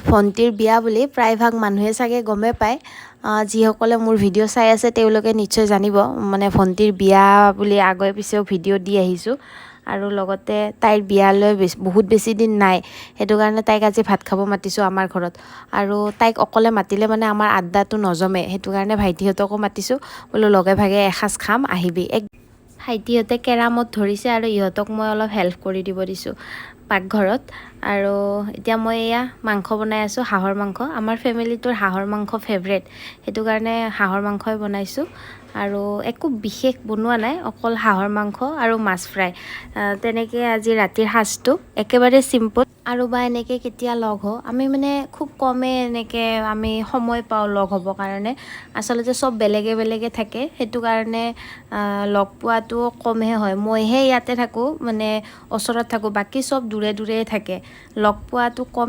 ভণ্টিৰ বিয়া বুলি প্ৰায়ভাগ মানুহে চাগে গমে পায় যিসকলে মোৰ ভিডিঅ' চাই আছে তেওঁলোকে নিশ্চয় জানিব মানে ভণ্টিৰ বিয়া বুলি আগে পিছেও ভিডিঅ' দি আহিছোঁ আৰু লগতে তাইৰ বিয়ালৈ বহুত বেছি দিন নাই সেইটো কাৰণে তাইক আজি ভাত খাব মাতিছোঁ আমাৰ ঘৰত আৰু তাইক অকলে মাতিলে মানে আমাৰ আড্ডাটো নজমে সেইটো কাৰণে ভাইটিহঁতকো মাতিছোঁ বোলো লগে ভাগে এসাঁজ খাম আহিবি ভাইটিহঁতে কেৰামত ধৰিছে আৰু ইহঁতক মই অলপ হেল্প কৰি দিব দিছোঁ পাকঘৰত আৰু এতিয়া মই এয়া মাংস বনাই আছোঁ হাঁহৰ মাংস আমাৰ ফেমিলিটোৰ হাঁহৰ মাংস ফেভৰেট সেইটো কাৰণে হাঁহৰ মাংসই বনাইছোঁ আৰু একো বিশেষ বনোৱা নাই অকল হাঁহৰ মাংস আৰু মাছ ফ্ৰাই তেনেকৈ আজি ৰাতিৰ সাজটো একেবাৰে চিম্পল আৰু বা এনেকৈ কেতিয়া লগ হওঁ আমি মানে খুব কমে এনেকৈ আমি সময় পাওঁ লগ হ'বৰ কাৰণে আচলতে চব বেলেগে বেলেগে থাকে সেইটো কাৰণে লগ পোৱাটো কমহে হয় মইহে ইয়াতে থাকোঁ মানে ওচৰত থাকোঁ বাকী চব দূৰে দূৰে থাকে লগ পোৱাটো কম